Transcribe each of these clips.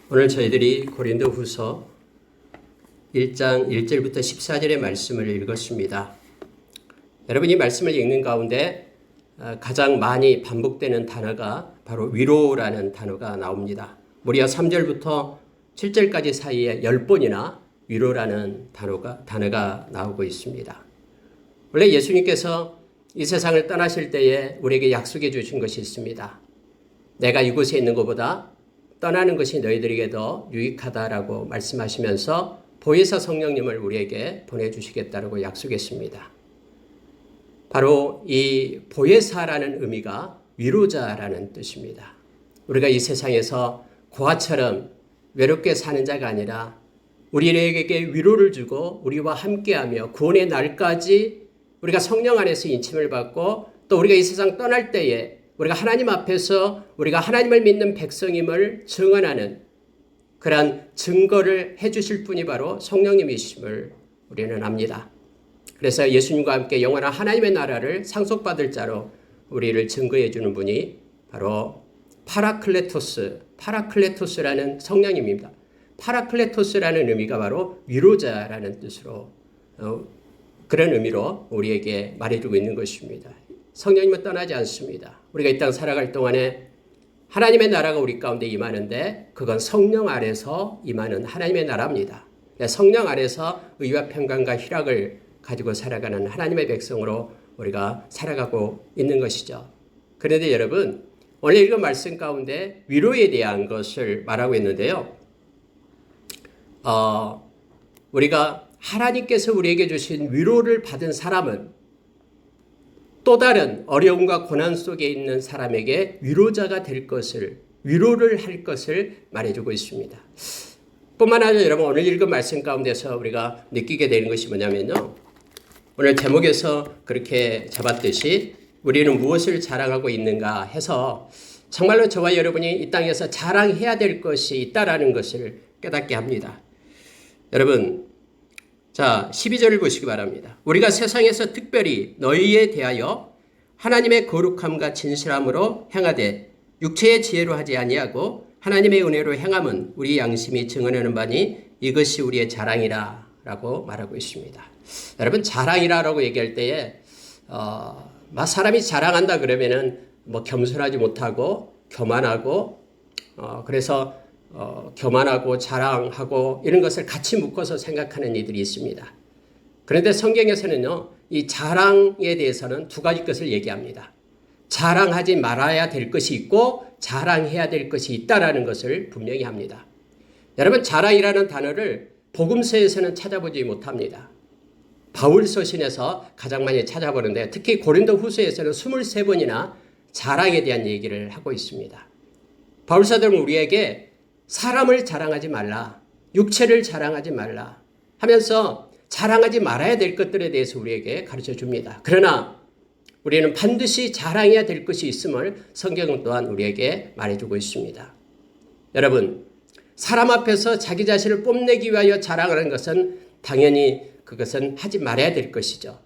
오늘 저희들이 고린도후서 1장 1절부터 14절의 말씀을 읽었습니다. 여러분, 이 말씀을 읽는 가운데 가장 많이 반복되는 단어가 바로 위로라는 단어가 나옵니다. 무려 3절부터 7절까지 사이에 10번이나 위로라는 단어가 나오고 있습니다. 원래 예수님께서 이 세상을 떠나실 때에 우리에게 약속해 주신 것이 있습니다. 내가 이곳에 있는 것보다 떠나는 것이 너희들에게 더 유익하다라고 말씀하시면서 보혜사 성령님을 우리에게 보내주시겠다라고 약속했습니다. 바로 이 보혜사라는 의미가 위로자라는 뜻입니다. 우리가 이 세상에서 고아처럼 외롭게 사는 자가 아니라 우리에게 위로를 주고 우리와 함께하며 구원의 날까지 우리가 성령 안에서 인침을 받고 또 우리가 이 세상 떠날 때에 우리가 하나님 앞에서 우리가 하나님을 믿는 백성임을 증언하는 그러한 증거를 해주실 분이 바로 성령님이심을 우리는 압니다. 그래서 예수님과 함께 영원한 하나님의 나라를 상속받을 자로 우리를 증거해 주는 분이 바로 파라클레토스라는 성령님입니다. 파라클레토스라는 의미가 바로 위로자라는 뜻으로 그런 의미로 우리에게 말해주고 있는 것입니다. 성령님은 떠나지 않습니다. 우리가 이 땅 살아갈 동안에 하나님의 나라가 우리 가운데 임하는데 그건 성령 안에서 임하는 하나님의 나라입니다. 성령 안에서 의와 평강과 희락을 가지고 살아가는 하나님의 백성으로 우리가 살아가고 있는 것이죠. 그런데 여러분, 오늘 읽은 말씀 가운데 위로에 대한 것을 말하고 있는데요. 우리가 하나님께서 우리에게 주신 위로를 받은 사람은 또 다른 어려움과 고난 속에 있는 사람에게 위로자가 될 것을, 위로를 할 것을 말해주고 있습니다. 뿐만 아니라 여러분, 오늘 읽은 말씀 가운데서 우리가 느끼게 되는 것이 뭐냐면요. 오늘 제목에서 그렇게 잡았듯이 우리는 무엇을 자랑하고 있는가 해서 정말로 저와 여러분이 이 땅에서 자랑해야 될 것이 있다라는 것을 깨닫게 합니다. 여러분, 자, 12절을 보시기 바랍니다. 우리가 세상에서 특별히 너희에 대하여 하나님의 거룩함과 진실함으로 행하되 육체의 지혜로 하지 아니하고 하나님의 은혜로 행함은 우리 양심이 증언하는 바니 이것이 우리의 자랑이라 라고 말하고 있습니다. 여러분, 자랑이라고 얘기할 때에 사람이 자랑한다 그러면은 겸손하지 못하고 교만하고 그래서 교만하고 자랑하고 이런 것을 같이 묶어서 생각하는 이들이 있습니다. 그런데 성경에서는요, 이 자랑에 대해서는 두 가지 것을 얘기합니다. 자랑하지 말아야 될 것이 있고 자랑해야 될 것이 있다라는 것을 분명히 합니다. 여러분, 자랑이라는 단어를 복음서에서는 찾아보지 못합니다. 바울 서신에서 가장 많이 찾아보는데 특히 고린도후서에서는 23번이나 자랑에 대한 얘기를 하고 있습니다. 바울 사도는 우리에게 사람을 자랑하지 말라, 육체를 자랑하지 말라 하면서 자랑하지 말아야 될 것들에 대해서 우리에게 가르쳐 줍니다. 그러나 우리는 반드시 자랑해야 될 것이 있음을 성경은 또한 우리에게 말해주고 있습니다. 여러분, 사람 앞에서 자기 자신을 뽐내기 위하여 자랑하는 것은 당연히 그것은 하지 말아야 될 것이죠.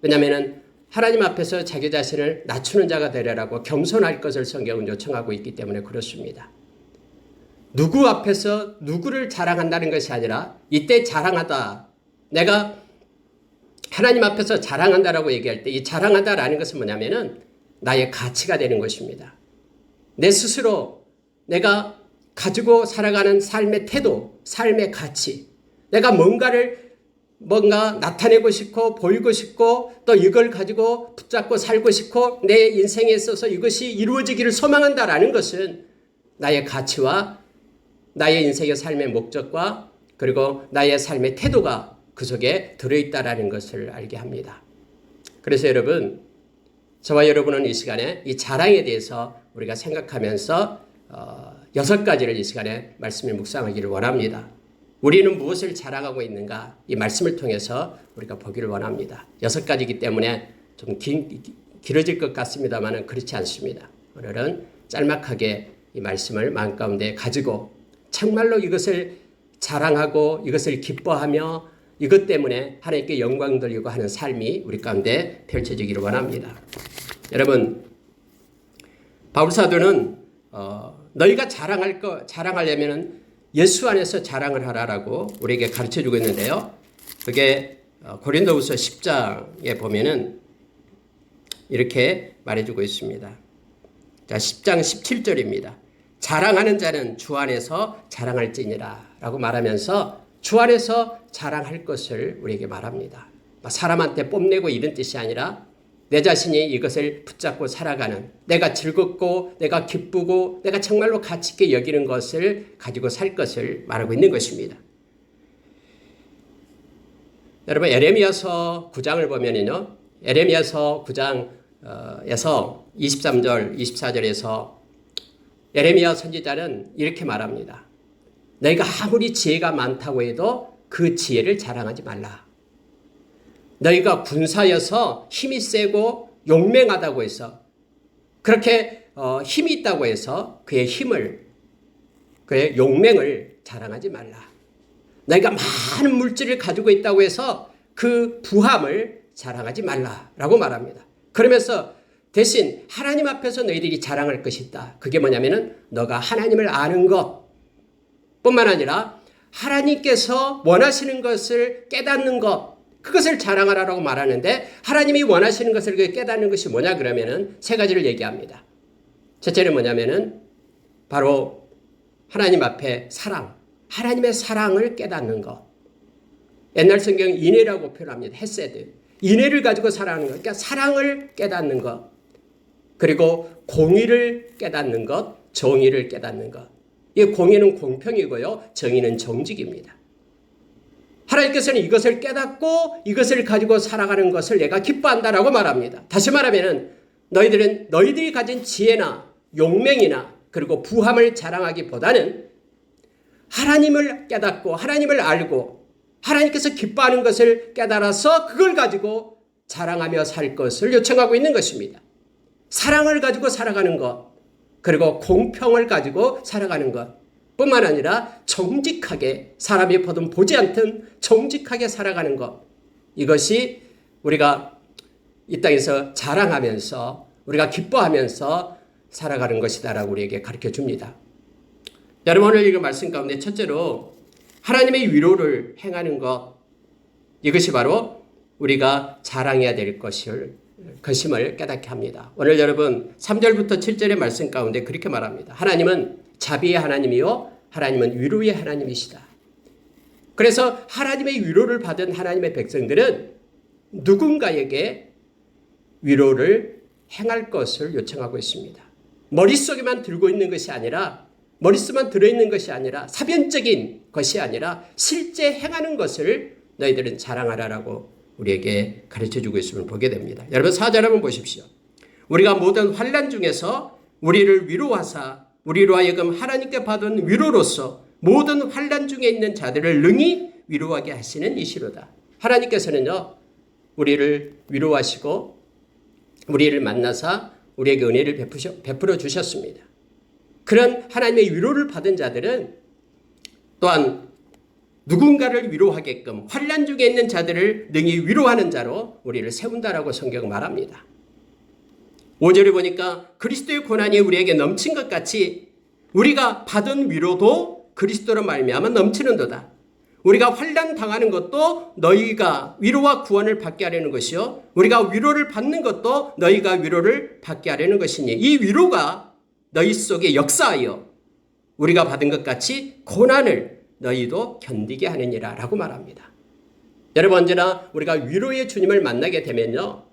왜냐하면 하나님 앞에서 자기 자신을 낮추는 자가 되려고 겸손할 것을 성경은 요청하고 있기 때문에 그렇습니다. 누구 앞에서 누구를 자랑한다는 것이 아니라 이때 자랑하다, 내가 하나님 앞에서 자랑한다라고 얘기할 때 이 자랑한다라는 것은 뭐냐면은 나의 가치가 되는 것입니다. 내 스스로 내가 가지고 살아가는 삶의 태도, 삶의 가치, 내가 뭔가 나타내고 싶고 보이고 싶고 또 이걸 가지고 붙잡고 살고 싶고 내 인생에 있어서 이것이 이루어지기를 소망한다라는 것은 나의 가치와 나의 인생의 삶의 목적과 그리고 나의 삶의 태도가 그 속에 들어있다라는 것을 알게 합니다. 그래서 여러분, 저와 여러분은 이 시간에 이 자랑에 대해서 우리가 생각하면서 6가지를 이 시간에 말씀을 묵상하기를 원합니다. 우리는 무엇을 자랑하고 있는가? 이 말씀을 통해서 우리가 보기를 원합니다. 6가지이기 때문에 좀 길어질 것 같습니다만 그렇지 않습니다. 오늘은 짤막하게 이 말씀을 마음 가운데 가지고 정말로 이것을 자랑하고 이것을 기뻐하며 이것 때문에 하나님께 영광 돌리고 하는 삶이 우리 가운데 펼쳐지기를 원합니다. 여러분, 바울 사도는 너희가 자랑하려면 예수 안에서 자랑을 하라라고 우리에게 가르쳐주고 있는데요. 그게 고린도후서 10장에 보면은 이렇게 말해주고 있습니다. 자, 10장 17절입니다. 자랑하는 자는 주 안에서 자랑할지니라 라고 말하면서 주 안에서 자랑할 것을 우리에게 말합니다. 사람한테 뽐내고 이런 뜻이 아니라 내 자신이 이것을 붙잡고 살아가는, 내가 즐겁고 내가 기쁘고 내가 정말로 가치 있게 여기는 것을 가지고 살 것을 말하고 있는 것입니다. 여러분, 에레미야서 9장을 보면은요, 에레미야서 9장에서 23절, 24절에서 에레미야 선지자는 이렇게 말합니다. 너희가 아무리 지혜가 많다고 해도 그 지혜를 자랑하지 말라. 너희가 군사여서 힘이 세고 용맹하다고 해서, 그렇게 힘이 있다고 해서 그의 힘을, 그의 용맹을 자랑하지 말라. 너희가 많은 물질을 가지고 있다고 해서 그 부함을 자랑하지 말라라고 말합니다. 그러면서 대신 하나님 앞에서 너희들이 자랑할 것이 있다. 그게 뭐냐면은 너가 하나님을 아는 것 뿐만 아니라 하나님께서 원하시는 것을 깨닫는 것, 그것을 자랑하라고 말하는데, 하나님이 원하시는 것을 깨닫는 것이 뭐냐 그러면은 세 가지를 얘기합니다. 첫째는 뭐냐면은 바로 하나님 앞에 사랑, 하나님의 사랑을 깨닫는 것. 옛날 성경 인애라고 표현합니다. 헤세드. 인애를 가지고 살아가는 것. 그러니까 사랑을 깨닫는 것. 그리고 공의를 깨닫는 것, 정의를 깨닫는 것. 이 공의는 공평이고요, 정의는 정직입니다. 하나님께서는 이것을 깨닫고 이것을 가지고 살아가는 것을 내가 기뻐한다라고 말합니다. 다시 말하면 너희들이 가진 지혜나 용맹이나 그리고 부함을 자랑하기보다는 하나님을 깨닫고 하나님을 알고 하나님께서 기뻐하는 것을 깨달아서 그걸 가지고 자랑하며 살 것을 요청하고 있는 것입니다. 사랑을 가지고 살아가는 것, 그리고 공평을 가지고 살아가는 것 뿐만 아니라 정직하게, 사람이 보든 보지 않든 정직하게 살아가는 것, 이것이 우리가 이 땅에서 자랑하면서 우리가 기뻐하면서 살아가는 것이다라고 우리에게 가르쳐 줍니다. 여러분, 오늘 읽은 말씀 가운데 첫째로 하나님의 위로를 행하는 것, 이것이 바로 우리가 자랑해야 될 것임을 깨닫게 합니다. 오늘 여러분 3절부터 7절의 말씀 가운데 그렇게 말합니다. 하나님은 자비의 하나님이요 하나님은 위로의 하나님이시다. 그래서 하나님의 위로를 받은 하나님의 백성들은 누군가에게 위로를 행할 것을 요청하고 있습니다. 머릿속에만 들고 있는 것이 아니라, 머릿속만 들어있는 것이 아니라, 사변적인 것이 아니라 실제 행하는 것을 너희들은 자랑하라라고 우리에게 가르쳐주고 있음을 보게 됩니다. 여러분 4절 한번 보십시오. 우리가 모든 환난 중에서 우리를 위로하사 우리로 하여금 하나님께 받은 위로로서 모든 환난 중에 있는 자들을 능히 위로하게 하시는 이시로다. 하나님께서는요, 우리를 위로하시고 우리를 만나사 우리에게 은혜를 베풀어 주셨습니다. 그런 하나님의 위로를 받은 자들은 또한 누군가를 위로하게끔 환난 중에 있는 자들을 능히 위로하는 자로 우리를 세운다라고 성경은 말합니다. 5절에 보니까 그리스도의 고난이 우리에게 넘친 것 같이 우리가 받은 위로도 그리스도로 말미암아 넘치는도다. 우리가 환난 당하는 것도 너희가 위로와 구원을 받게 하려는 것이요, 우리가 위로를 받는 것도 너희가 위로를 받게 하려는 것이니 이 위로가 너희 속에 역사하여 우리가 받은 것 같이 고난을 너희도 견디게 하느니라 라고 말합니다. 여러분, 언제나 우리가 위로의 주님을 만나게 되면요,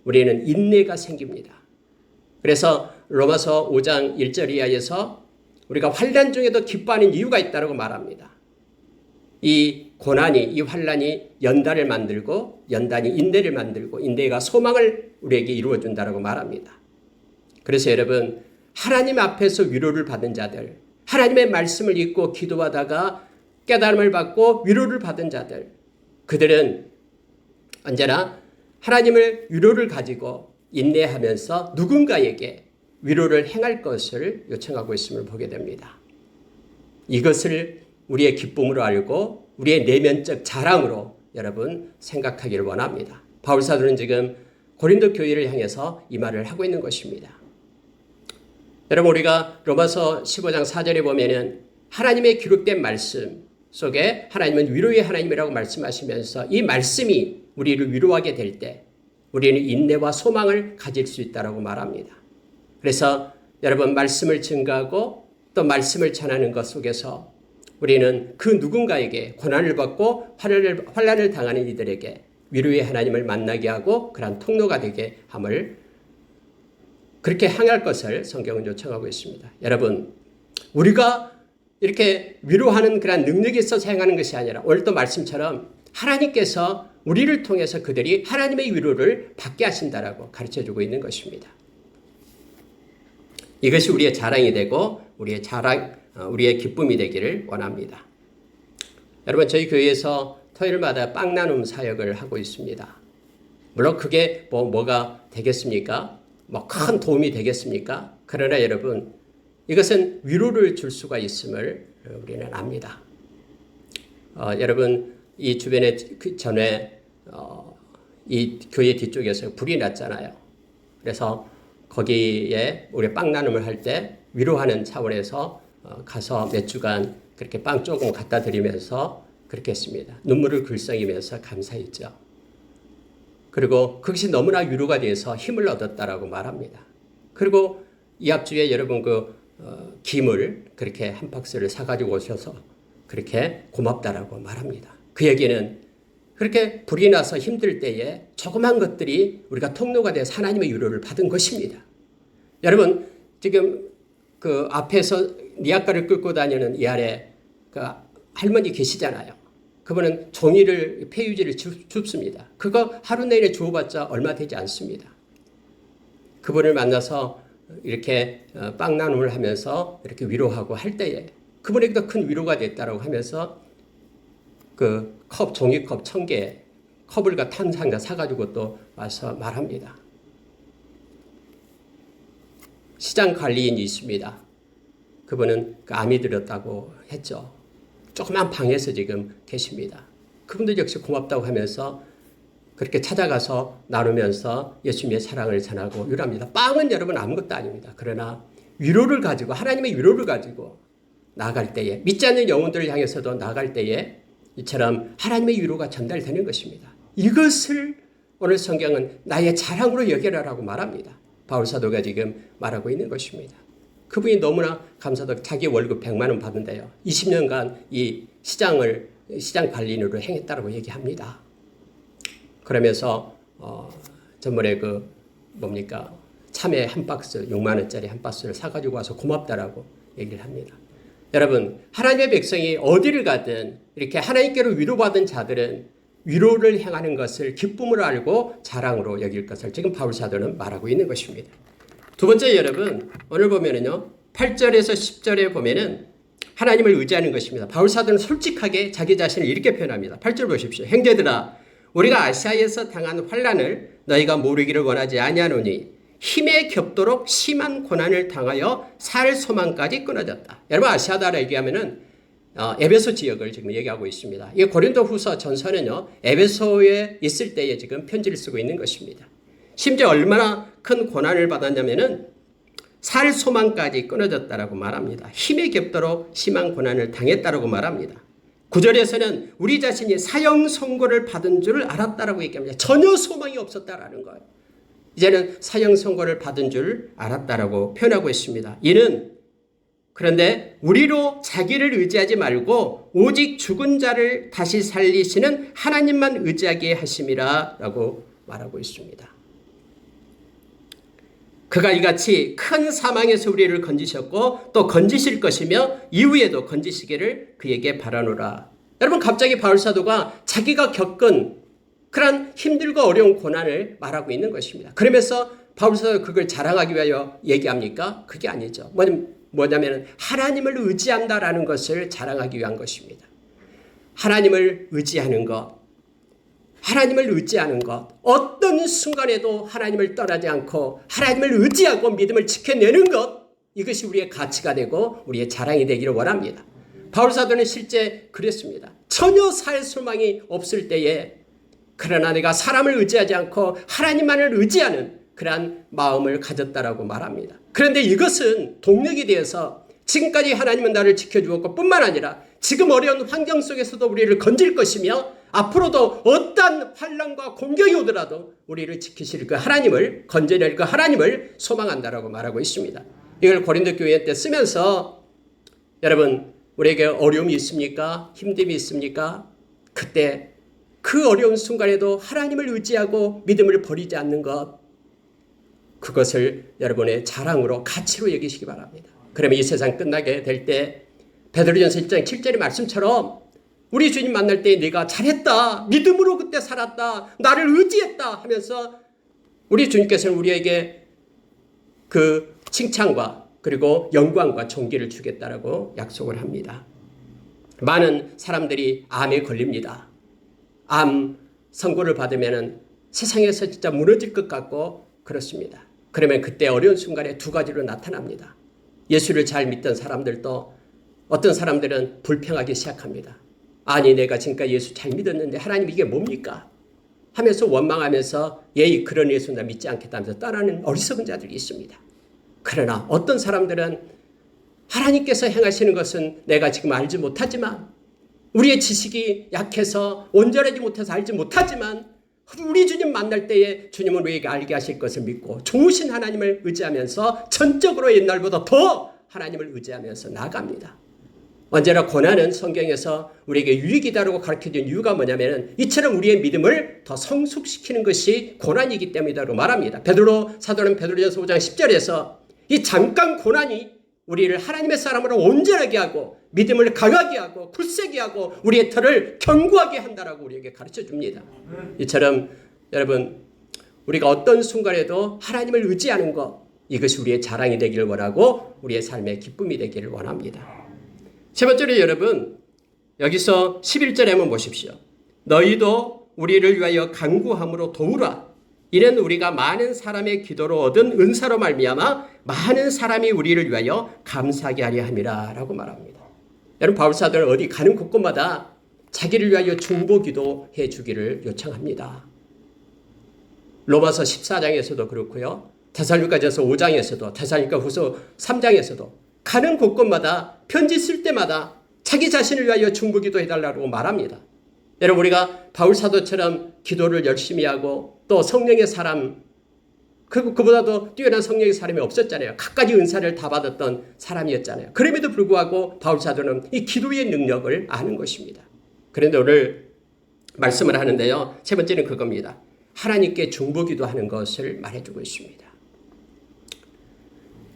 우리는 인내가 생깁니다. 그래서 로마서 5장 1절 이하에서 우리가 환난 중에도 기뻐하는 이유가 있다고 말합니다. 이 고난이, 이 환난이 연단을 만들고 연단이 인내를 만들고 인내가 소망을 우리에게 이루어준다고 말합니다. 그래서 여러분, 하나님 앞에서 위로를 받은 자들, 하나님의 말씀을 읽고 기도하다가 깨달음을 받고 위로를 받은 자들, 그들은 언제나 하나님을 위로를 가지고 인내하면서 누군가에게 위로를 행할 것을 요청하고 있음을 보게 됩니다. 이것을 우리의 기쁨으로 알고 우리의 내면적 자랑으로 여러분 생각하기를 원합니다. 바울 사도는 지금 고린도 교회를 향해서 이 말을 하고 있는 것입니다. 여러분, 우리가 로마서 15장 4절에 보면은 하나님의 기록된 말씀 속에 하나님은 위로의 하나님이라고 말씀하시면서 이 말씀이 우리를 위로하게 될 때 우리는 인내와 소망을 가질 수 있다고 말합니다. 그래서 여러분 말씀을 증거하고 또 말씀을 전하는 것 속에서 우리는 그 누군가에게 고난을 받고 환난을 당하는 이들에게 위로의 하나님을 만나게 하고 그러한 통로가 되게 함을 그렇게 향할 것을 성경은 요청하고 있습니다. 여러분 우리가 이렇게 위로하는 그런 능력이 있어서 행하는 것이 아니라 오늘 또 말씀처럼 하나님께서 우리를 통해서 그들이 하나님의 위로를 받게 하신다라고 가르쳐주고 있는 것입니다. 이것이 우리의 자랑이 되고 우리의 기쁨이 되기를 원합니다. 여러분 저희 교회에서 토요일마다 빵 나눔 사역을 하고 있습니다. 물론 그게 뭐가 되겠습니까? 큰 도움이 되겠습니까? 그러나 여러분 이것은 위로를 줄 수가 있음을 우리는 압니다. 여러분 이 주변에 전에 이 교회 뒤쪽에서 불이 났잖아요. 그래서 거기에 우리 빵 나눔을 할 때 위로하는 차원에서 가서 몇 주간 그렇게 빵 조금 갖다 드리면서 그렇게 했습니다. 눈물을 글썽이면서 감사했죠. 그리고 그것이 너무나 위로가 돼서 힘을 얻었다라고 말합니다. 그리고 이 앞주에 여러분 김을 그렇게 한 박스를 사가지고 오셔서 그렇게 고맙다라고 말합니다. 그 얘기는 그렇게 불이 나서 힘들 때에 조그만 것들이 우리가 통로가 돼서 하나님의 위로를 받은 것입니다. 여러분 지금 그 앞에서 니아가를 끌고 다니는 이 아래 그 할머니 계시잖아요. 그분은 종이를 폐유지를 줍습니다. 그거 하루 내내 주워봤자 얼마 되지 않습니다. 그분을 만나서 이렇게 빵 나눔을 하면서 이렇게 위로하고 할 때에 그분에게도 큰 위로가 됐다고 하면서 그 종이컵 1000개 컵을 탄 사가지고 또 와서 말합니다. 시장 관리인이 있습니다. 그분은 암이 들었다고 했죠. 조그만 방에서 지금 계십니다. 그분도 역시 고맙다고 하면서 그렇게 찾아가서 나누면서 예수님의 사랑을 전하고 위로합니다. 빵은 여러분 아무것도 아닙니다. 그러나 위로를 가지고 하나님의 위로를 가지고 나아갈 때에 믿지 않는 영혼들을 향해서도 나아갈 때에 이처럼 하나님의 위로가 전달되는 것입니다. 이것을 오늘 성경은 나의 자랑으로 여겨라라고 말합니다. 바울사도가 지금 말하고 있는 것입니다. 그분이 너무나 감사하다. 자기 월급 100만 원 받는데요. 20년간 이 시장 관리인으로 행했다고 얘기합니다. 그러면서 전번에 참외 한 박스 6만 원짜리 한 박스를 사가지고 와서 고맙다라고 얘기를 합니다. 여러분 하나님의 백성이 어디를 가든 이렇게 하나님께로 위로받은 자들은 위로를 행하는 것을 기쁨으로 알고 자랑으로 여길 것을 지금 바울사도는 말하고 있는 것입니다. 두 번째 여러분 오늘 보면은요 8절에서 10절에 보면은 하나님을 의지하는 것입니다. 바울사도는 솔직하게 자기 자신을 이렇게 표현합니다. 8절 보십시오. 형제들아 우리가 아시아에서 당한 환난을 너희가 모르기를 원하지 아니하노니 힘에 겹도록 심한 고난을 당하여 살 소망까지 끊어졌다. 여러분 아시아다라 얘기하면은 에베소 지역을 지금 얘기하고 있습니다. 이 고린도후서 전서는요 에베소에 있을 때에 지금 편지를 쓰고 있는 것입니다. 심지어 얼마나 큰 고난을 받았냐면은 살 소망까지 끊어졌다라고 말합니다. 힘에 겹도록 심한 고난을 당했다라고 말합니다. 9절에서는 우리 자신이 사형 선고를 받은 줄 알았다라고 얘기합니다. 전혀 소망이 없었다라는 거예요. 이제는 사형 선고를 받은 줄 알았다라고 표현하고 있습니다. 이는 그런데 우리로 자기를 의지하지 말고 오직 죽은 자를 다시 살리시는 하나님만 의지하게 하심이라 라고 말하고 있습니다. 그가 이같이 큰 사망에서 우리를 건지셨고 또 건지실 것이며 이후에도 건지시기를 그에게 바라노라. 여러분 갑자기 바울사도가 자기가 겪은 그런 힘들고 어려운 고난을 말하고 있는 것입니다. 그러면서 바울사도가 그걸 자랑하기 위하여 얘기합니까? 그게 아니죠. 뭐냐면 하나님을 의지한다라는 것을 자랑하기 위한 것입니다. 하나님을 의지하는 것, 어떤 순간에도 하나님을 떠나지 않고 하나님을 의지하고 믿음을 지켜내는 것, 이것이 우리의 가치가 되고 우리의 자랑이 되기를 원합니다. 바울사도는 실제 그랬습니다. 전혀 살 소망이 없을 때에 그러나 내가 사람을 의지하지 않고 하나님만을 의지하는 그러한 마음을 가졌다라고 말합니다. 그런데 이것은 동력이 되어서 지금까지 하나님은 나를 지켜주었고 뿐만 아니라 지금 어려운 환경 속에서도 우리를 건질 것이며 앞으로도 어떠한 환난과 공격이 오더라도 우리를 지키실 그 하나님을, 건져낼 그 하나님을 소망한다라고 말하고 있습니다. 이걸 고린도 교회 때 쓰면서 여러분, 우리에게 어려움이 있습니까? 힘듦이 있습니까? 그때 그 어려운 순간에도 하나님을 의지하고 믿음을 버리지 않는 것, 그것을 여러분의 자랑으로, 가치로 여기시기 바랍니다. 그러면 이 세상 끝나게 될 때 베드로전서 1장 7절의 말씀처럼 우리 주님 만날 때 네가 잘했다, 믿음으로 그때 살았다, 나를 의지했다 하면서 우리 주님께서는 우리에게 그 칭찬과 그리고 영광과 존귀를 주겠다라고 약속을 합니다. 많은 사람들이 암에 걸립니다. 암 선고를 받으면 세상에서 진짜 무너질 것 같고 그렇습니다. 그러면 그때 어려운 순간에 두 가지로 나타납니다. 예수를 잘 믿던 사람들도 어떤 사람들은 불평하기 시작합니다. 아니, 내가 지금까지 예수 잘 믿었는데 하나님 이게 뭡니까? 하면서 원망하면서 예이 그런 예수 나 믿지 않겠다면서 떠나는 어리석은 자들이 있습니다. 그러나 어떤 사람들은 하나님께서 행하시는 것은 내가 지금 알지 못하지만, 우리의 지식이 약해서 온전하지 못해서 알지 못하지만 우리 주님 만날 때에 주님은 우리에게 알게 하실 것을 믿고 좋으신 하나님을 의지하면서 전적으로 옛날보다 더 하나님을 의지하면서 나아갑니다. 언제나 고난은 성경에서 우리에게 유익이다라고 가르쳐준 이유가 뭐냐면 이처럼 우리의 믿음을 더 성숙시키는 것이 고난이기 때문이라고 말합니다. 사도는 베드로전서 5장 10절에서 이 잠깐 고난이 우리를 하나님의 사람으로 온전하게 하고 믿음을 강하게 하고 굳세게 하고 우리의 털을 견고하게 한다라고 우리에게 가르쳐 줍니다. 이처럼 여러분, 우리가 어떤 순간에도 하나님을 의지하는 것, 이것이 우리의 자랑이 되기를 원하고 우리의 삶의 기쁨이 되기를 원합니다. 세 번째로 여러분, 여기서 11절에 한번 보십시오. 너희도 우리를 위하여 간구함으로 도우라. 이는 우리가 많은 사람의 기도로 얻은 은사로 말미암아 많은 사람이 우리를 위하여 감사하게 하려 함이라 라고 말합니다. 여러분, 바울사도는 어디 가는 곳곳마다 자기를 위하여 중보기도 해주기를 요청합니다. 로마서 14장에서도 그렇고요, 데살로니가전서 5장에서도, 데살로니가후서 3장에서도 가는 곳곳마다 편지 쓸 때마다 자기 자신을 위하여 중보기도 해달라고 말합니다. 여러분, 우리가 바울사도처럼 기도를 열심히 하고 또 성령의 사람, 그보다도 뛰어난 성령의 사람이 없었잖아요. 갖가지 은사를 다 받았던 사람이었잖아요. 그럼에도 불구하고 바울사도는 이 기도의 능력을 아는 것입니다. 그런데 오늘 말씀을 하는데요, 세 번째는 그겁니다. 하나님께 중보기도 하는 것을 말해주고 있습니다.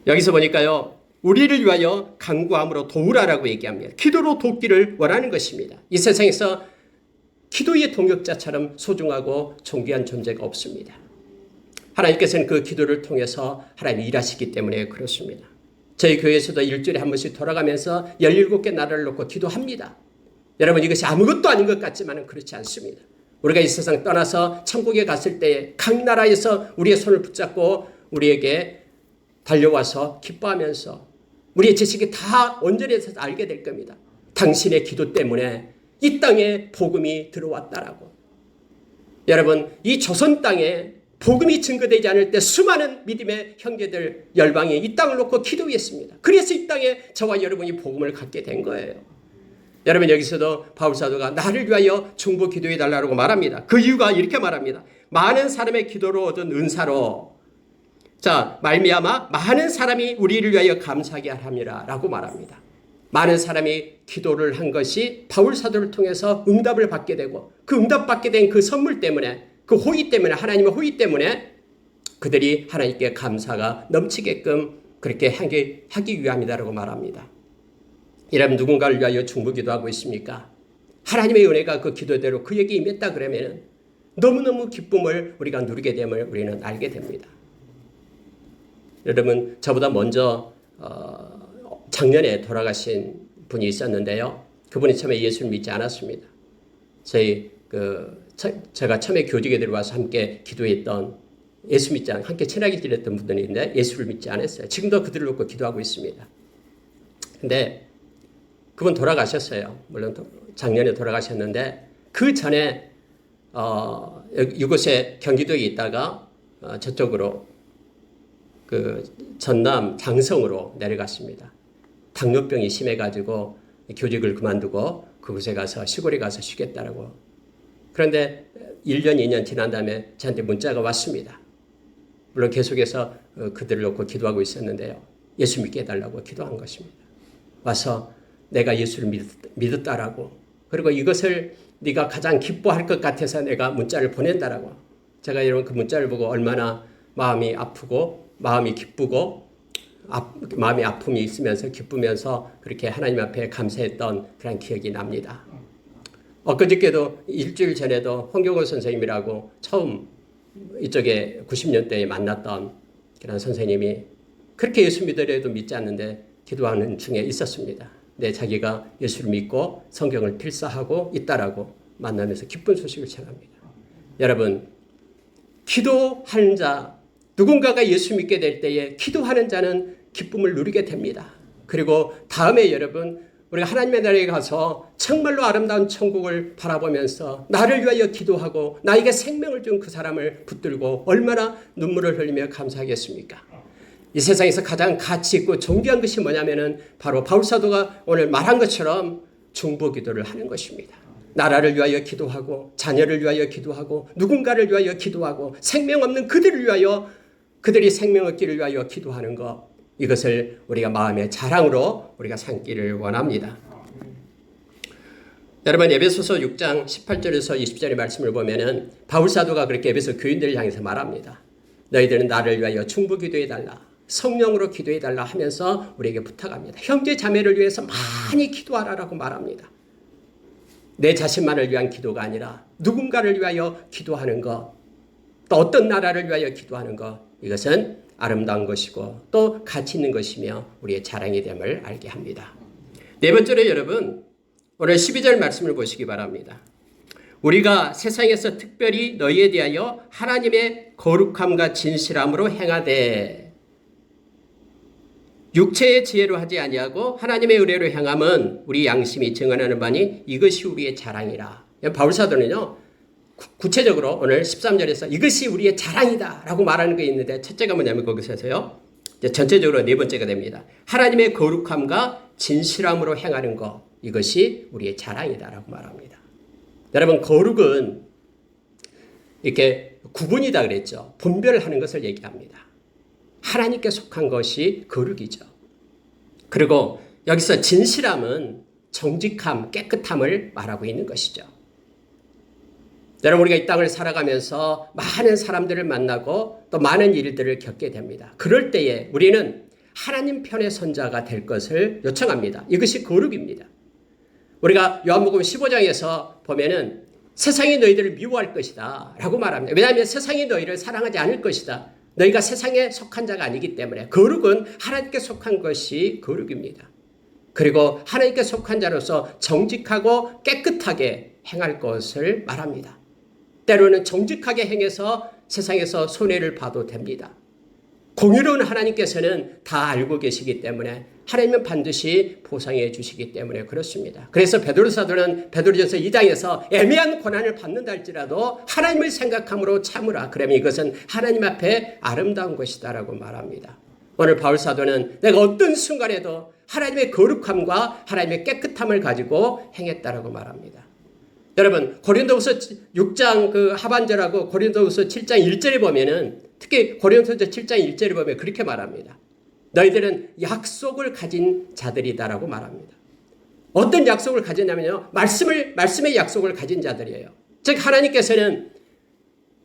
여기서 보니까요, 우리를 위하여 간구함으로 도우라라고 얘기합니다. 기도로 돕기를 원하는 것입니다. 이 세상에서 기도의 동역자처럼 소중하고 존귀한 존재가 없습니다. 하나님께서는 그 기도를 통해서 하나님 일하시기 때문에 그렇습니다. 저희 교회에서도 일주일에 한 번씩 돌아가면서 17개 나라를 놓고 기도합니다. 여러분, 이것이 아무것도 아닌 것 같지만 그렇지 않습니다. 우리가 이 세상 떠나서 천국에 갔을 때 각 나라에서 우리의 손을 붙잡고 우리에게 달려와서 기뻐하면서 우리의 지식이 다 온전해서 알게 될 겁니다. 당신의 기도 때문에 이 땅에 복음이 들어왔다라고. 여러분, 이 조선 땅에 복음이 증거되지 않을 때 수많은 믿음의 형제들 열방이 이 땅을 놓고 기도했습니다. 그래서 이 땅에 저와 여러분이 복음을 갖게 된 거예요. 여러분, 여기서도 바울사도가 나를 위하여 중보 기도해 달라고 말합니다. 그 이유가 이렇게 말합니다. 많은 사람의 기도로 얻은 은사로 말미암아 많은 사람이 우리를 위하여 감사하게 하리라 라고 말합니다. 많은 사람이 기도를 한 것이 바울사도를 통해서 응답을 받게 되고 그 응답받게 된 그 선물 때문에, 그 호의 때문에, 하나님의 호의 때문에 그들이 하나님께 감사가 넘치게끔 그렇게 하기 위함이다라고 말합니다. 여러분, 누군가를 위하여 중보기도하고 있습니까? 하나님의 은혜가 그 기도대로 그에게 임했다 그러면 너무너무 기쁨을 우리가 누리게 됨을 우리는 알게 됩니다. 여러분, 저보다 먼저 작년에 돌아가신 분이 있었는데요. 그분이 처음에 예수를 믿지 않았습니다. 제가 처음에 교직에 들어와서 함께 기도했던, 예수 믿지 않고 함께 친하게 지냈던 분들인데 예수를 믿지 않았어요. 지금도 그들을 놓고 기도하고 있습니다. 근데 그분 돌아가셨어요. 물론 작년에 돌아가셨는데 그 전에 이곳에 경기도에 있다가 저쪽으로 그 전남 장성으로 내려갔습니다. 당뇨병이 심해가지고 교직을 그만두고 그곳에 가서 시골에 가서 쉬겠다라고. 그런데 1년, 2년 지난 다음에 저한테 문자가 왔습니다. 물론 계속해서 그들을 놓고 기도하고 있었는데요. 예수 믿게 해달라고 기도한 것입니다. 와서 내가 예수를 믿었다라고, 그리고 이것을 네가 가장 기뻐할 것 같아서 내가 문자를 보낸다라고. 제가 여러분 그 문자를 보고 얼마나 마음이 아프고 마음이 기쁘고 마음이 아픔이 있으면서 기쁘면서 그렇게 하나님 앞에 감사했던 그런 기억이 납니다. 엊그저께도 일주일 전에도 홍경호 선생님이라고 처음 이쪽에 90년대에 만났던 그런 선생님이 그렇게 예수 믿으려도 믿지 않는데 기도하는 중에 있었습니다. 네, 자기가 예수를 믿고 성경을 필사하고 있다라고 만나면서 기쁜 소식을 전합니다. 여러분, 기도하는 자, 누군가가 예수 믿게 될 때에 기도하는 자는 기쁨을 누리게 됩니다. 그리고 다음에 여러분, 우리가 하나님의 나라에 가서 정말로 아름다운 천국을 바라보면서 나를 위하여 기도하고 나에게 생명을 준 그 사람을 붙들고 얼마나 눈물을 흘리며 감사하겠습니까? 이 세상에서 가장 가치 있고 존귀한 것이 뭐냐면은 바로 바울사도가 오늘 말한 것처럼 중보기도를 하는 것입니다. 나라를 위하여 기도하고 자녀를 위하여 기도하고 누군가를 위하여 기도하고 생명 없는 그들을 위하여, 그들이 생명 얻기를 위하여 기도하는 것, 이것을 우리가 마음의 자랑으로 우리가 삼기를 원합니다. 여러분, 에베소서 6장 18절에서 20절의 말씀을 보면은 바울사도가 그렇게 에베소 교인들을 향해서 말합니다. 너희들은 나를 위하여 중보 기도해달라, 성령으로 기도해달라 하면서 우리에게 부탁합니다. 형제 자매를 위해서 많이 기도하라라고 말합니다. 내 자신만을 위한 기도가 아니라 누군가를 위하여 기도하는 것, 또 어떤 나라를 위하여 기도하는 것, 이것은 아름다운 것이고 또 가치 있는 것이며 우리의 자랑이 됨을 알게 합니다. 네 번째로 여러분, 오늘 12절 말씀을 보시기 바랍니다. 우리가 세상에서 특별히 너희에 대하여 하나님의 거룩함과 진실함으로 행하되 육체의 지혜로 하지 아니하고 하나님의 의뢰로 행함은 우리 양심이 증언하는 바니 이것이 우리의 자랑이라. 바울사도는요, 구체적으로 오늘 13절에서 이것이 우리의 자랑이다 라고 말하는 게 있는데, 첫째가 뭐냐면 거기서요, 전체적으로 네 번째가 됩니다. 하나님의 거룩함과 진실함으로 행하는 것, 이것이 우리의 자랑이다 라고 말합니다. 여러분, 거룩은 이렇게 구분이다 그랬죠. 분별하는 것을 얘기합니다. 하나님께 속한 것이 거룩이죠. 그리고 여기서 진실함은 정직함, 깨끗함을 말하고 있는 것이죠. 여러분, 우리가 이 땅을 살아가면서 많은 사람들을 만나고 또 많은 일들을 겪게 됩니다. 그럴 때에 우리는 하나님 편의 선자가 될 것을 요청합니다. 이것이 거룩입니다. 우리가 요한복음 15장에서 보면은 세상이 너희들을 미워할 것이다 라고 말합니다. 왜냐하면 세상이 너희를 사랑하지 않을 것이다. 너희가 세상에 속한 자가 아니기 때문에. 거룩은 하나님께 속한 것이 거룩입니다. 그리고 하나님께 속한 자로서 정직하고 깨끗하게 행할 것을 말합니다. 때로는 정직하게 행해서 세상에서 손해를 봐도 됩니다. 공의로운 하나님께서는 다 알고 계시기 때문에 하나님은 반드시 보상해 주시기 때문에 그렇습니다. 그래서 베드로 사도는 베드로전서 2장에서 애매한 고난을 받는다 할지라도 하나님을 생각함으로 참으라. 그러면 이것은 하나님 앞에 아름다운 것이다라고 말합니다. 오늘 바울 사도는 내가 어떤 순간에도 하나님의 거룩함과 하나님의 깨끗함을 가지고 행했다라고 말합니다. 여러분, 고린도후서 6장 그 하반절하고 고린도후서 7장 1절에 보면은, 특히 고린도후서 7장 1절에 보면 그렇게 말합니다. 너희들은 약속을 가진 자들이다라고 말합니다. 어떤 약속을 가졌냐면요, 말씀의 약속을 가진 자들이에요. 즉 하나님께서는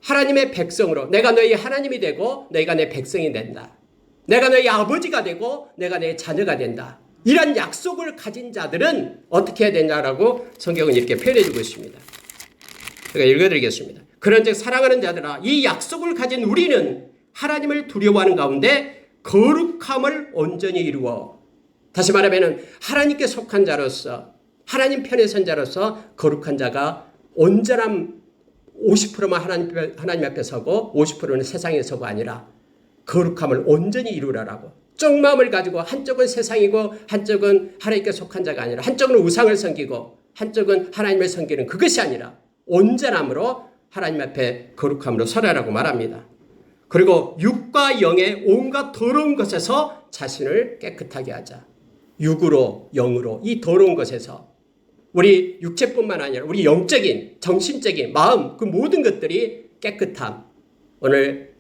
하나님의 백성으로 내가 너희 하나님이 되고 너희가 내 백성이 된다. 내가 너희 아버지가 되고 내가 내 자녀가 된다. 이런 약속을 가진 자들은 어떻게 해야 되냐라고 성경은 이렇게 표현해주고 있습니다. 제가 읽어드리겠습니다. 그런즉 사랑하는 자들아, 이 약속을 가진 우리는 하나님을 두려워하는 가운데 거룩함을 온전히 이루어, 다시 말하면 하나님께 속한 자로서, 하나님 편에 선 자로서 거룩한 자가 온전함 50%만 하나님 앞에 서고 50%는 세상에 서고 아니라 거룩함을 온전히 이루라라고. 쪽마음을 가지고 한쪽은 세상이고 한쪽은 하나님께 속한 자가 아니라, 한쪽은 우상을 섬기고 한쪽은 하나님을 섬기는 그것이 아니라 온전함으로 하나님 앞에 거룩함으로 서라라고 말합니다. 그리고 육과 영의 온갖 더러운 것에서 자신을 깨끗하게 하자. 육으로 영으로 이 더러운 것에서 우리 육체뿐만 아니라 우리 영적인 정신적인 마음 그 모든 것들이 깨끗함 오늘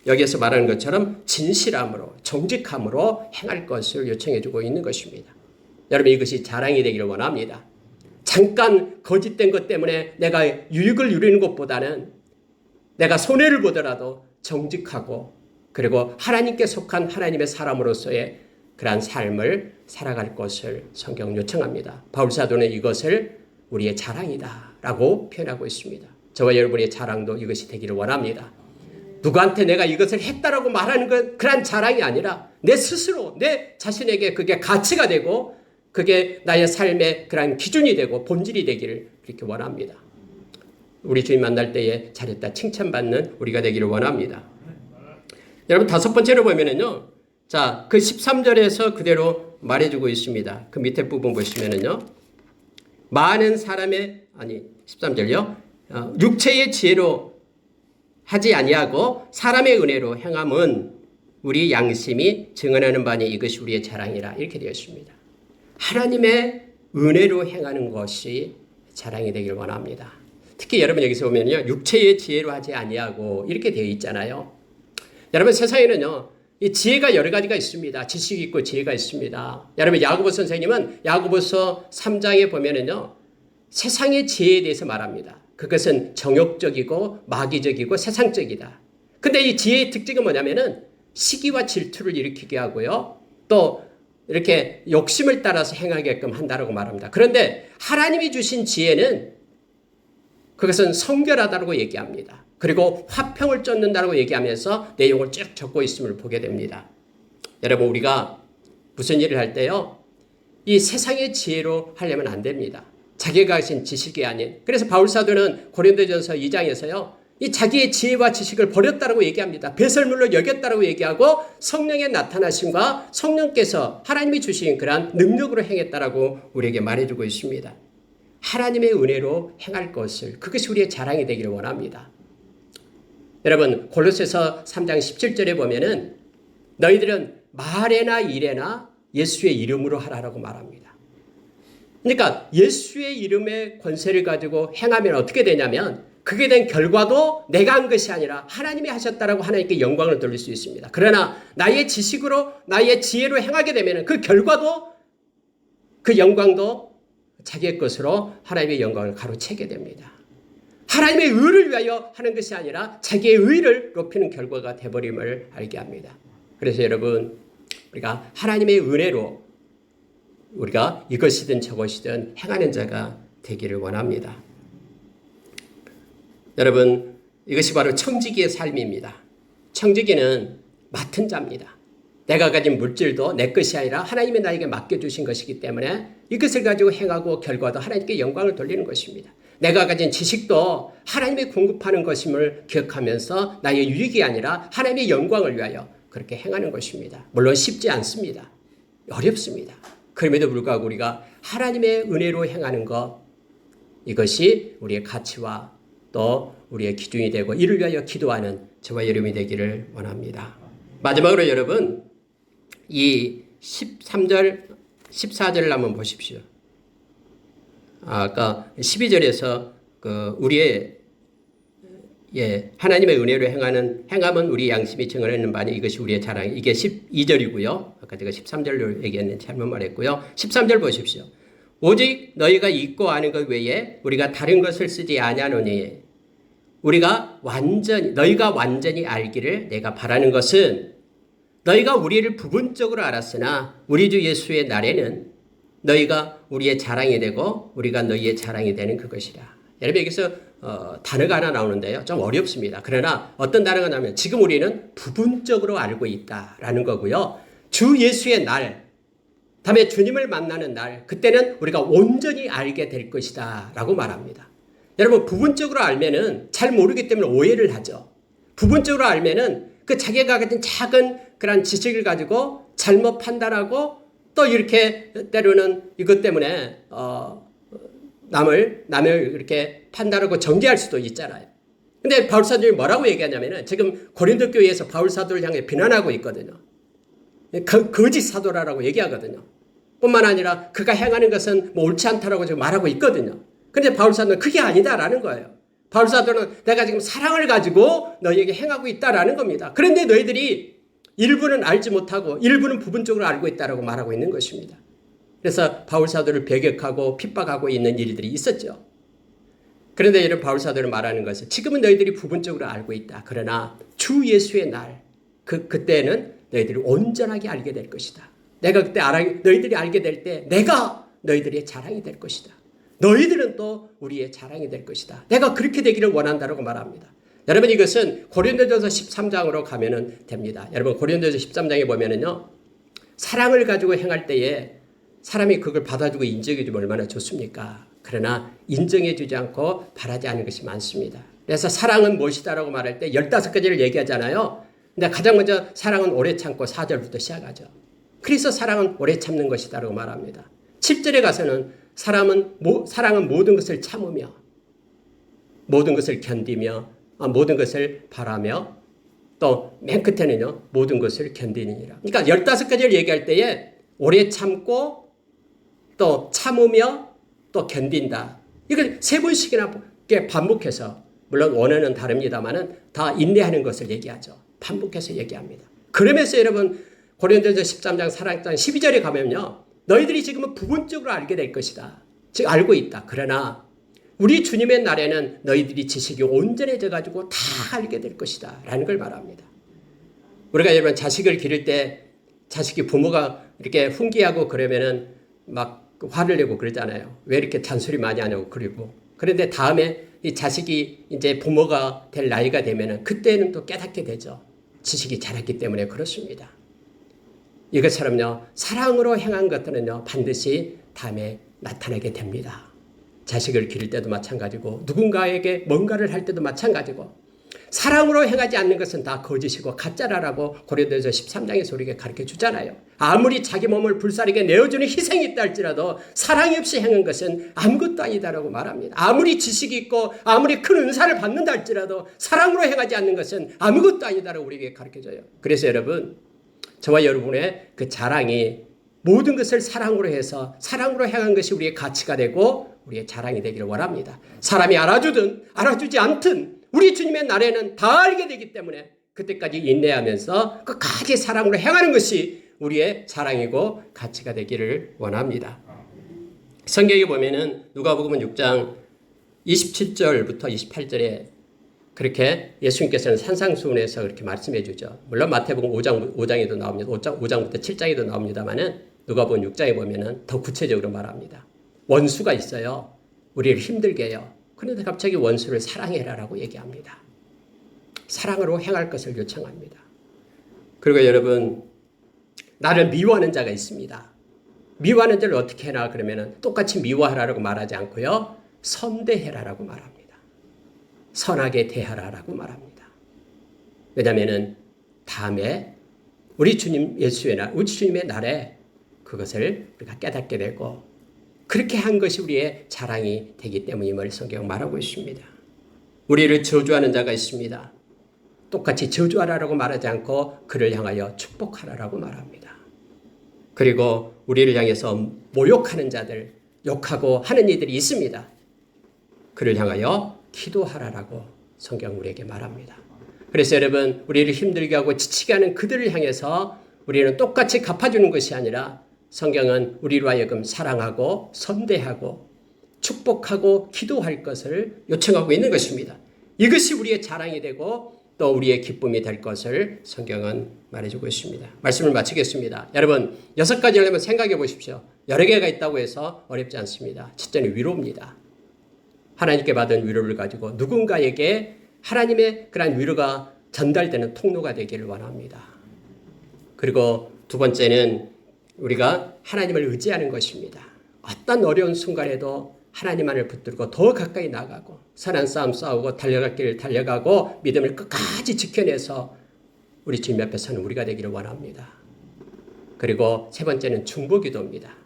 여기에서 말하는 것처럼 진실함으로 정직함으로 행할 것을 요청해 주고 있는 것입니다. 여러분 이것이 자랑이 되기를 원합니다. 잠깐 거짓된 것 때문에 내가 유익을 누리는 것보다는 내가 손해를 보더라도 정직하고 그리고 하나님께 속한 하나님의 사람으로서의 그러한 삶을 살아갈 것을 성경은 요청합니다. 바울사도는 이것을 우리의 자랑이다라고 표현하고 있습니다. 저와 여러분의 자랑도 이것이 되기를 원합니다. 누구한테 내가 이것을 했다라고 말하는 건 그런 자랑이 아니라 내 스스로 내 자신에게 그게 가치가 되고 그게 나의 삶의 그런 기준이 되고 본질이 되기를 그렇게 원합니다. 우리 주님 만날 때에 잘했다 칭찬받는 우리가 되기를 원합니다. 여러분 다섯 번째로 보면은요. 자, 그 13절에서 그대로 말해주고 있습니다. 그 밑에 부분 보시면은요. 많은 사람의 13절요. 육체의 지혜로 하지 아니하고 사람의 은혜로 행함은 우리 양심이 증언하는 바니 이것이 우리의 자랑이라 이렇게 되어 있습니다. 하나님의 은혜로 행하는 것이 자랑이 되길 원합니다. 특히 여러분 여기서 보면요. 육체의 지혜로 하지 아니하고 이렇게 되어 있잖아요. 여러분 세상에는요. 이 지혜가 여러 가지가 있습니다. 지식이 있고 지혜가 있습니다. 여러분 야고보 선생님은 야고보서 3장에 보면은요. 세상의 지혜에 대해서 말합니다. 그것은 정욕적이고 마귀적이고 세상적이다. 근데 이 지혜의 특징은 뭐냐면은 시기와 질투를 일으키게 하고요. 또 이렇게 욕심을 따라서 행하게끔 한다라고 말합니다. 그런데 하나님이 주신 지혜는 그것은 성결하다고 얘기합니다. 그리고 화평을 쫓는다고 얘기하면서 내용을 쭉 적고 있음을 보게 됩니다. 여러분 우리가 무슨 일을 할 때요. 이 세상의 지혜로 하려면 안 됩니다. 자기가 가진 지식이 아닌. 그래서 바울사도는 고린도전서 2장에서요. 이 자기의 지혜와 지식을 버렸다라고 얘기합니다. 배설물로 여겼다라고 얘기하고 성령의 나타나심과 성령께서 하나님이 주신 그러한 능력으로 행했다라고 우리에게 말해주고 있습니다. 하나님의 은혜로 행할 것을 그것이 우리의 자랑이 되기를 원합니다. 여러분 골로새서 3장 17절에 보면은 너희들은 말에나 일에나 예수의 이름으로 하라라고 말합니다. 그러니까 예수의 이름의 권세를 가지고 행하면 어떻게 되냐면 그게 된 결과도 내가 한 것이 아니라 하나님이 하셨다라고 하나님께 영광을 돌릴 수 있습니다. 그러나 나의 지식으로 나의 지혜로 행하게 되면 그 결과도 그 영광도 자기의 것으로 하나님의 영광을 가로채게 됩니다. 하나님의 의를 위하여 하는 것이 아니라 자기의 의를 높이는 결과가 되버림을 알게 합니다. 그래서 여러분 우리가 하나님의 은혜로 우리가 이것이든 저것이든 행하는 자가 되기를 원합니다. 여러분 이것이 바로 청지기의 삶입니다. 청지기는 맡은 자입니다. 내가 가진 물질도 내 것이 아니라 하나님이 나에게 맡겨주신 것이기 때문에 이것을 가지고 행하고 결과도 하나님께 영광을 돌리는 것입니다. 내가 가진 지식도 하나님이 공급하는 것임을 기억하면서 나의 유익이 아니라 하나님의 영광을 위하여 그렇게 행하는 것입니다. 물론 쉽지 않습니다. 어렵습니다. 그럼에도 불구하고 우리가 하나님의 은혜로 행하는 것 이것이 우리의 가치와 또 우리의 기준이 되고 이를 위하여 기도하는 저와 여러분이 되기를 원합니다. 마지막으로 여러분 이 13절 14절을 한번 보십시오. 아까 12절에서 우리의 하나님의 은혜로 행함은 우리 양심이 증언하는 바니 이것이 우리의 자랑. 이게 12절이고요. 아까 제가 13절로 얘기했는데 잘못 말했고요. 13절 보십시오. 오직 너희가 잊고 아는 것 외에 우리가 다른 것을 쓰지 아니하노니 너희가 완전히 알기를 내가 바라는 것은 너희가 우리를 부분적으로 알았으나 우리 주 예수의 날에는 너희가 우리의 자랑이 되고 우리가 너희의 자랑이 되는 그것이라. 여러분 여기서 단어가 하나 나오는데요. 좀 어렵습니다. 그러나 어떤 단어가 나오면 지금 우리는 부분적으로 알고 있다라는 거고요. 주 예수의 날, 다음에 주님을 만나는 날, 그때는 우리가 온전히 알게 될 것이다 라고 말합니다. 여러분 부분적으로 알면은 잘 모르기 때문에 오해를 하죠. 부분적으로 알면은 그 자기가 가진 작은 그런 지식을 가지고 잘못 판단하고 또 이렇게 때로는 이것 때문에 남을 이렇게 판단하고 정죄할 수도 있잖아요. 근데 바울사도이 뭐라고 얘기하냐면은 지금 고린도 교회에서 바울사도를 향해 비난하고 있거든요. 거짓 사도라고 얘기하거든요. 뿐만 아니라 그가 행하는 것은 뭐 옳지 않다라고 지금 말하고 있거든요. 그런데 바울사도는 그게 아니다라는 거예요. 바울사도는 내가 지금 사랑을 가지고 너희에게 행하고 있다라는 겁니다. 그런데 너희들이 일부는 알지 못하고 일부는 부분적으로 알고 있다라고 말하고 있는 것입니다. 그래서 바울사도를 배격하고 핍박하고 있는 일들이 있었죠. 그런데 이런 바울사도를 말하는 것은 지금은 너희들이 부분적으로 알고 있다. 그러나 주 예수의 날, 그때는 너희들이 온전하게 알게 될 것이다. 내가 그때 너희들이 알게 될 때 내가 너희들의 자랑이 될 것이다. 너희들은 또 우리의 자랑이 될 것이다. 내가 그렇게 되기를 원한다라고 말합니다. 여러분 이것은 고린도전서 13장으로 가면은 됩니다. 여러분 고린도전서 13장에 보면은요. 사랑을 가지고 행할 때에 사람이 그걸 받아주고 인정해 주면 얼마나 좋습니까? 그러나 인정해 주지 않고 바라지 않은 것이 많습니다. 그래서 사랑은 무엇이다라고 말할 때 15가지를 얘기하잖아요. 근데 가장 먼저 사랑은 오래 참고 4절부터 시작하죠. 그래서 사랑은 오래 참는 것이다라고 말합니다. 7절에 가서는 사랑은 모든 것을 참으며 모든 것을 견디며 모든 것을 바라며 또 맨 끝에는요. 모든 것을 견디느니라. 그러니까 15가지를 얘기할 때에 오래 참고 또 참으며 또 견딘다. 이걸 3번씩이나 반복해서 물론 원어는 다릅니다만은 다 인내하는 것을 얘기하죠. 반복해서 얘기합니다. 그러면서 여러분 고린도전서 13장 사랑장 12절에 가면요. 너희들이 지금은 부분적으로 알게 될 것이다. 즉 알고 있다. 그러나 우리 주님의 날에는 너희들이 지식이 온전해져 가지고 다 알게 될 것이다. 라는 걸 말합니다. 우리가 여러분 자식을 기를 때 자식이 부모가 이렇게 훈계하고 그러면은 막 화를 내고 그러잖아요. 왜 이렇게 잔소리 많이 하냐고 그러고. 그런데 다음에 이 자식이 이제 부모가 될 나이가 되면은 그때는 또 깨닫게 되죠. 지식이 자랐기 때문에 그렇습니다. 이것처럼요. 사랑으로 행한 것들은요. 반드시 다음에 나타나게 됩니다. 자식을 기를 때도 마찬가지고 누군가에게 뭔가를 할 때도 마찬가지고 사랑으로 행하지 않는 것은 다 거짓이고 가짜라라고 고린도전서 13장에서 우리에게 가르쳐 주잖아요. 아무리 자기 몸을 불사르게 내어주는 희생이 있다 할지라도 사랑이 없이 행한 것은 아무것도 아니다라고 말합니다. 아무리 지식이 있고 아무리 큰 은사를 받는다 할지라도 사랑으로 행하지 않는 것은 아무것도 아니다라고 우리에게 가르쳐 줘요. 그래서 여러분 저와 여러분의 그 자랑이 모든 것을 사랑으로 해서 사랑으로 행한 것이 우리의 가치가 되고 우리의 자랑이 되기를 원합니다. 사람이 알아주든 알아주지 않든 우리 주님의 날에는 다 알게 되기 때문에 그때까지 인내하면서 끝까지 사랑으로 행하는 것이 우리의 자랑이고 가치가 되기를 원합니다. 성경에 보면은 누가복음 6장 27절부터 28절에 그렇게 예수님께서는 산상수훈에서 그렇게 말씀해 주죠. 물론 마태복음 5장에도 나옵니다. 5장부터 7장에도 나옵니다만은 누가복음 6장에 보면은 더 구체적으로 말합니다. 원수가 있어요. 우리를 힘들게 해요. 그런데 갑자기 원수를 사랑해라라고 얘기합니다. 사랑으로 행할 것을 요청합니다. 그리고 여러분 나를 미워하는 자가 있습니다. 미워하는 자를 어떻게 해라 그러면은 똑같이 미워하라라고 말하지 않고요. 선대해라라고 말합니다. 선하게 대하라라고 말합니다. 왜냐하면은 다음에 우리 주님 예수의 날, 우리 주님의 날에 그것을 우리가 깨닫게 되고 그렇게 한 것이 우리의 자랑이 되기 때문임을 성경 말하고 있습니다. 우리를 저주하는 자가 있습니다. 똑같이 저주하라라고 말하지 않고 그를 향하여 축복하라라고 말합니다. 그리고 우리를 향해서 모욕하는 자들, 욕하고 하는 이들이 있습니다. 그를 향하여 기도하라라고 성경 우리에게 말합니다. 그래서 여러분 우리를 힘들게 하고 지치게 하는 그들을 향해서 우리는 똑같이 갚아주는 것이 아니라 성경은 우리로 하여금 사랑하고 선대하고 축복하고 기도할 것을 요청하고 있는 것입니다. 이것이 우리의 자랑이 되고 또 우리의 기쁨이 될 것을 성경은 말해주고 있습니다. 말씀을 마치겠습니다. 여러분 6가지를 한번 생각해 보십시오. 여러 개가 있다고 해서 어렵지 않습니다. 첫째는 위로입니다. 하나님께 받은 위로를 가지고 누군가에게 하나님의 그러한 위로가 전달되는 통로가 되기를 원합니다. 그리고 두 번째는 우리가 하나님을 의지하는 것입니다. 어떤 어려운 순간에도 하나님만을 붙들고 더 가까이 나가고 선한 싸움 싸우고 달려갈 길을 달려가고 믿음을 끝까지 지켜내서 우리 주님 앞에 서는 우리가 되기를 원합니다. 그리고 세 번째는 중보기도입니다.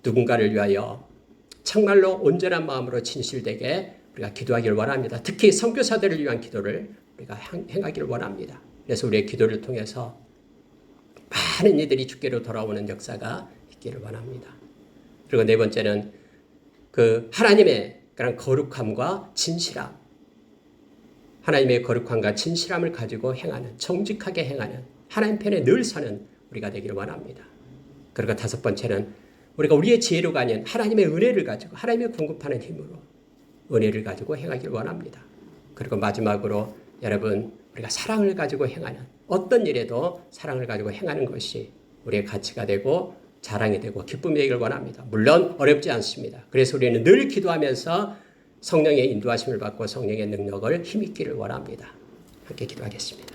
누군가를 위하여 정말로 온전한 마음으로 진실되게 우리가 기도하기를 원합니다. 특히 선교사들을 위한 기도를 우리가 행하기를 원합니다. 그래서 우리의 기도를 통해서 많은 이들이 주께로 돌아오는 역사가 있기를 원합니다. 그리고 네 번째는 그 하나님의 그런 거룩함과 진실함, 하나님의 거룩함과 진실함을 가지고 행하는, 정직하게 행하는, 하나님 편에 늘 서는 우리가 되기를 원합니다. 그리고 다섯 번째는 우리가 우리의 지혜로가 아닌 하나님의 은혜를 가지고 하나님의 공급하는 힘으로 은혜를 가지고 행하기를 원합니다. 그리고 마지막으로 여러분, 우리가 사랑을 가지고 행하는, 어떤 일에도 사랑을 가지고 행하는 것이 우리의 가치가 되고 자랑이 되고 기쁨이 되기를 원합니다. 물론 어렵지 않습니다. 그래서 우리는 늘 기도하면서 성령의 인도하심을 받고 성령의 능력을 힘입기를 원합니다. 함께 기도하겠습니다.